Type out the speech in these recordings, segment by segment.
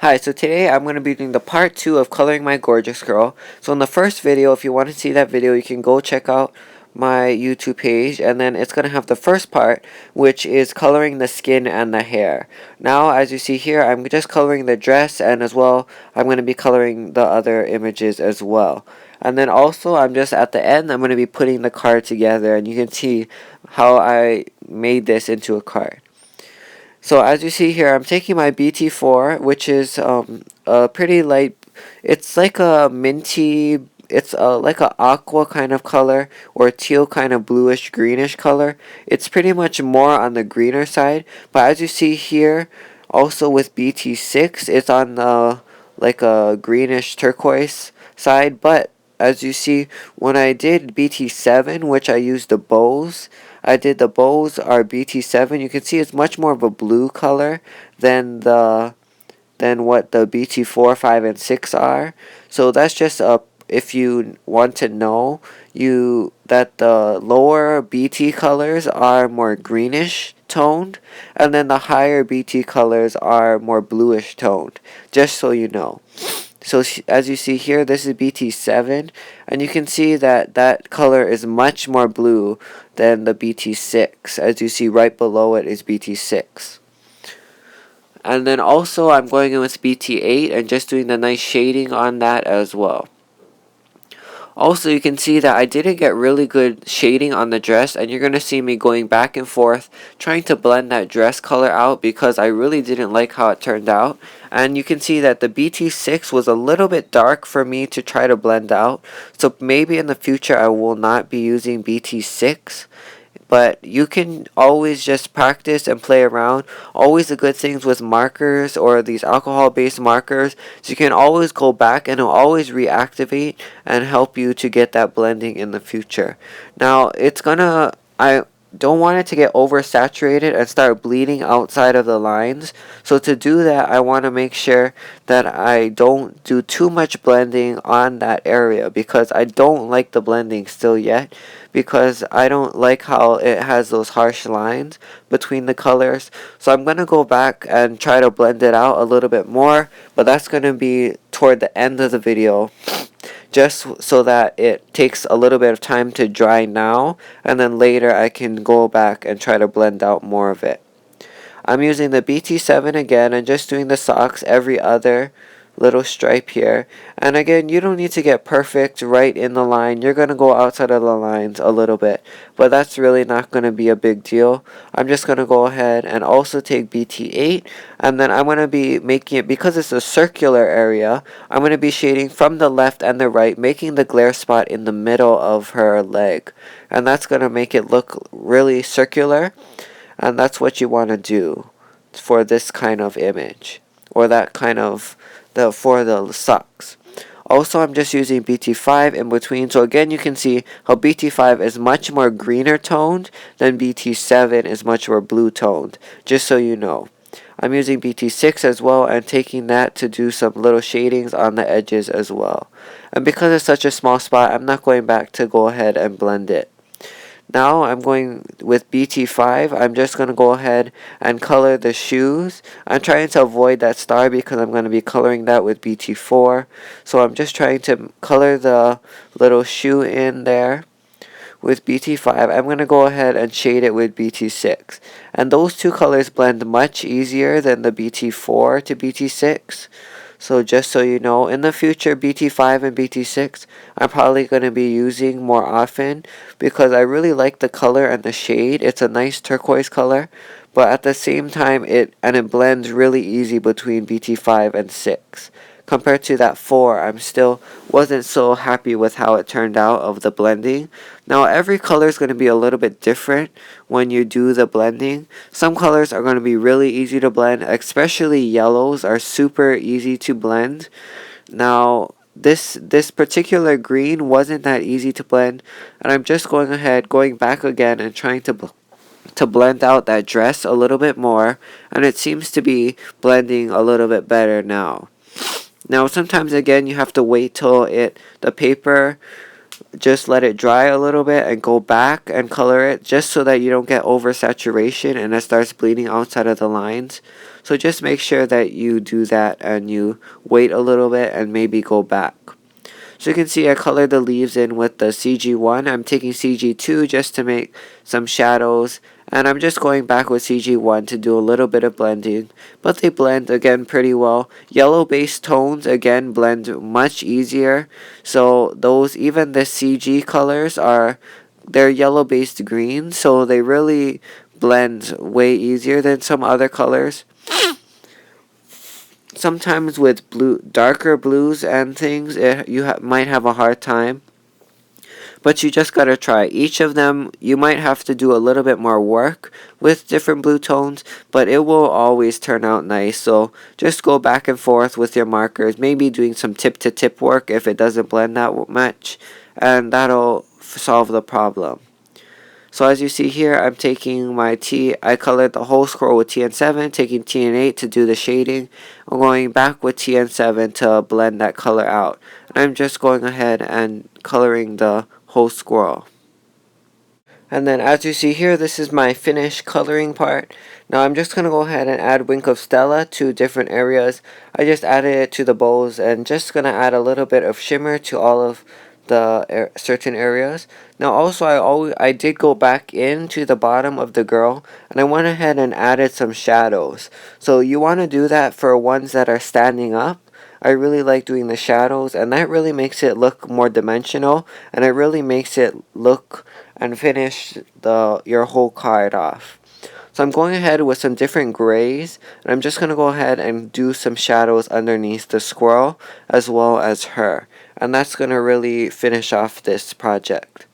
Hi, so today I'm going to be doing the part 2 of coloring my Gorjuss girl. So in the first video, if you want to see that video, you can go check out my YouTube page, and then it's going to have the first part, which is coloring the skin and the hair. Now, as you see here, I'm just coloring the dress, and as well, I'm going to be coloring the other images as well. And then also, I'm just at the end, I'm going to be putting the card together, and you can see how I made this into a card. So as you see here, I'm taking my BT4, which is a pretty light. It's like a minty. It's like a aqua kind of color or teal kind of bluish greenish color. It's pretty much more on the greener side. But as you see here, also with BT6, it's on the like a greenish turquoise side. But as you see, when I did BT7, which I used the bows, the bows are BT7. You can see it's much more of a blue color than what the BT4, 5, and 6 are. So that's just if you want to know that the lower BT colors are more greenish toned, and then the higher BT colors are more bluish toned. Just so you know. So as you see here, this is BT7, and you can see that that color is much more blue than the BT6. As you see right below it is BT6. And then also I'm going in with BT8 and just doing the nice shading on that as well. Also, you can see that I didn't get really good shading on the dress, and you're going to see me going back and forth trying to blend that dress color out because I really didn't like how it turned out. And you can see that the BT6 was a little bit dark for me to try to blend out, so maybe in the future I will not be using BT6. But you can always just practice and play around. Always the good things with markers or these alcohol-based markers, so you can always go back and it'll always reactivate and help you to get that blending in the future. Now, I don't want it to get oversaturated and start bleeding outside of the lines. So to do that, I want to make sure that I don't do too much blending on that area because I don't like the blending still yet, because I don't like how it has those harsh lines between the colors. So I'm going to go back and try to blend it out a little bit more, but that's going to be toward the end of the video, just so that it takes a little bit of time to dry now, and then later I can go back and try to blend out more of it. I'm using the BT7 again and just doing the socks every other little stripe here. And again, you don't need to get perfect right in the line. You're going to go outside of the lines a little bit, but that's really not going to be a big deal. I'm just going to go ahead and also take BT8, and then I'm going to be making it, because it's a circular area, I'm going to be shading from the left and the right, making the glare spot in the middle of her leg. And that's going to make it look really circular, and that's what you want to do for this kind of image, or that kind of for the socks. Also, I'm just using BT5 in between. So again, you can see how BT5 is much more greener toned than BT7 is much more blue toned, just so you know. I'm using BT6 as well and taking that to do some little shadings on the edges as well. And because it's such a small spot, I'm not going back to go ahead and blend it. Now I'm going with BT5. I'm just going to go ahead and color the shoes. I'm trying to avoid that star because I'm going to be coloring that with BT4. So I'm just trying to color the little shoe in there with BT5. I'm going to go ahead and shade it with BT6. And those two colors blend much easier than the BT4 to BT6. So just so you know, in the future, BT5 and BT6 I'm probably going to be using more often because I really like the color and the shade. It's a nice turquoise color, but at the same time it blends really easy between BT5 and 6. Compared to that 4, I'm still wasn't so happy with how it turned out of the blending. Now every color is going to be a little bit different when you do the blending. Some colors are going to be really easy to blend, especially yellows are super easy to blend. Now this particular green wasn't that easy to blend, and I'm just going back again and trying to blend out that dress a little bit more, and it seems to be blending a little bit better now. Now sometimes again you have to wait till the paper just let it dry a little bit and go back and color it, just so that you don't get oversaturation and it starts bleeding outside of the lines. So just make sure that you do that and you wait a little bit and maybe go back. So you can see I colored the leaves in with the CG1. I'm taking CG2 just to make some shadows. And I'm just going back with CG1 to do a little bit of blending. But they blend again pretty well. Yellow based tones again blend much easier. So those, even the CG colors they're yellow based green. So they really blend way easier than some other colors. Sometimes with darker blues and things, might have a hard time. But you just gotta try. Each of them, you might have to do a little bit more work with different blue tones, but it will always turn out nice. So just go back and forth with your markers, maybe doing some tip-to-tip work if it doesn't blend that much, and that'll solve the problem. So as you see here, I'm taking my I colored the whole scroll with TN7, taking TN8 to do the shading. I'm going back with TN7 to blend that color out. And I'm just going ahead and coloring the whole scroll. And then as you see here, this is my finished coloring part. Now I'm just going to go ahead and add Wink of Stella to different areas. I just added it to the bows and just going to add a little bit of shimmer to all of the certain areas. Now also I did go back into the bottom of the girl and I went ahead and added some shadows. So you want to do that for ones that are standing up. I really like doing the shadows, and that really makes it look more dimensional, and it really makes it look and finish your whole card off. So I'm going ahead with some different grays, and I'm just going to go ahead and do some shadows underneath the squirrel as well as her. And that's going to really finish off this project.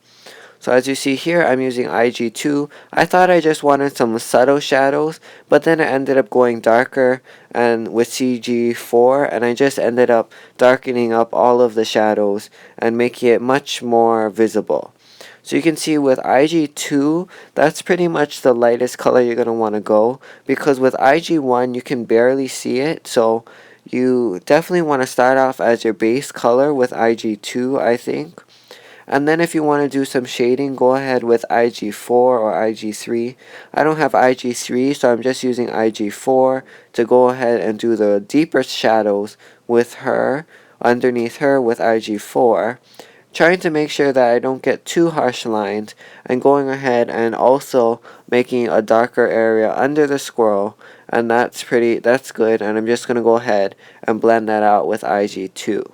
So as you see here, I'm using IG2. I thought I just wanted some subtle shadows, but then I ended up going darker and with CG4, and I just ended up darkening up all of the shadows and making it much more visible. So you can see with IG2, that's pretty much the lightest color you're going to want to go, because with IG1 you can barely see it, so you definitely want to start off as your base color with IG2, I think. And then if you want to do some shading, go ahead with IG4 or IG3. I don't have IG3, so I'm just using IG4 to go ahead and do the deeper shadows with her, underneath her with IG4. Trying to make sure that I don't get too harsh lines, and going ahead and also making a darker area under the squirrel, and that's good, and I'm just going to go ahead and blend that out with IG2.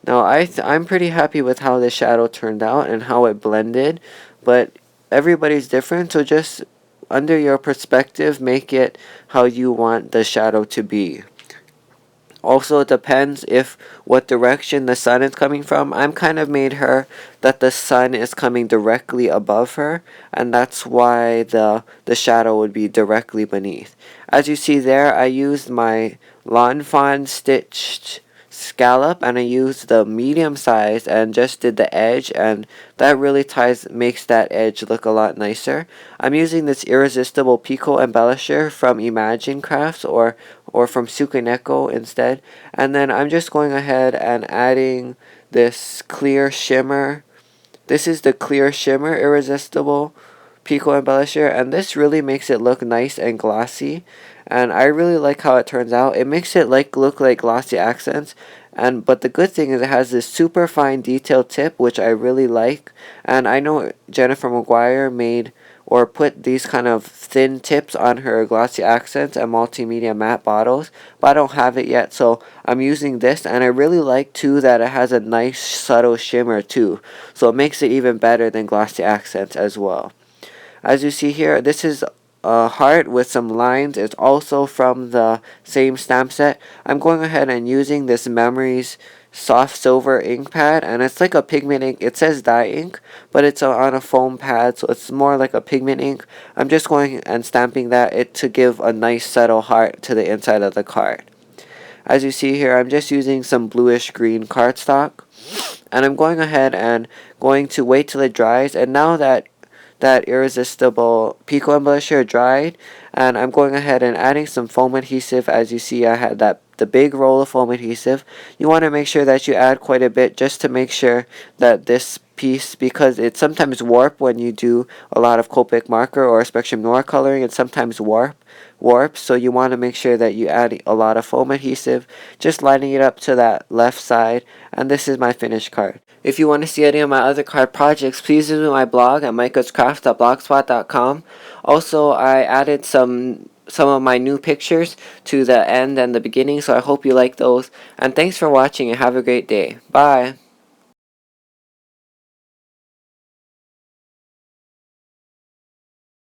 Now I'm pretty happy with how the shadow turned out and how it blended, but everybody's different, so just under your perspective, make it how you want the shadow to be. Also, it depends what direction the sun is coming from. I'm kind of made her that the sun is coming directly above her, and that's why the shadow would be directly beneath. As you see there, I used my Lawn Fawn stitched scallop, and I used the medium size and just did the edge, and that really makes that edge look a lot nicer. I'm using this Irresistible Pico Embellisher from Imagine Crafts or from Sukaneko instead, and then I'm just going ahead and adding this clear shimmer. This is the clear shimmer Irresistible Pico Embellisher, and this really makes it look nice and glossy, and I really like how it turns out. It makes it look like glossy accents, but the good thing is it has this super fine detail tip, which I really like, and I know Jennifer Maguire made or put these kind of thin tips on her glossy accents and multimedia matte bottles, but I don't have it yet, so I'm using this, and I really like too that it has a nice subtle shimmer too, so it makes it even better than glossy accents as well. As you see here, this is a heart with some lines. It's also from the same stamp set. I'm going ahead and using this Memories soft silver ink pad, and it's like a pigment ink. It says dye ink, but it's on a foam pad, so it's more like a pigment ink. I'm just going and stamping that to give a nice subtle heart to the inside of the card. As you see here, I'm just using some bluish green cardstock, and I'm going ahead and going to wait till it dries, and now that Irresistible Pico Embellisher dried, and I'm going ahead and adding some foam adhesive. As you see, I had that the big roll of foam adhesive, you want to make sure that you add quite a bit just to make sure that this piece, because it's sometimes warp when you do a lot of Copic marker or Spectrum Noir coloring, it's sometimes warp, so you want to make sure that you add a lot of foam adhesive, just lining it up to that left side, and this is my finished card. If you want to see any of my other card projects, please visit my blog at micahscraft.blogspot.com. Also, I added some of my new pictures to the end and the beginning, so I hope you like those. And thanks for watching and have a great day. Bye!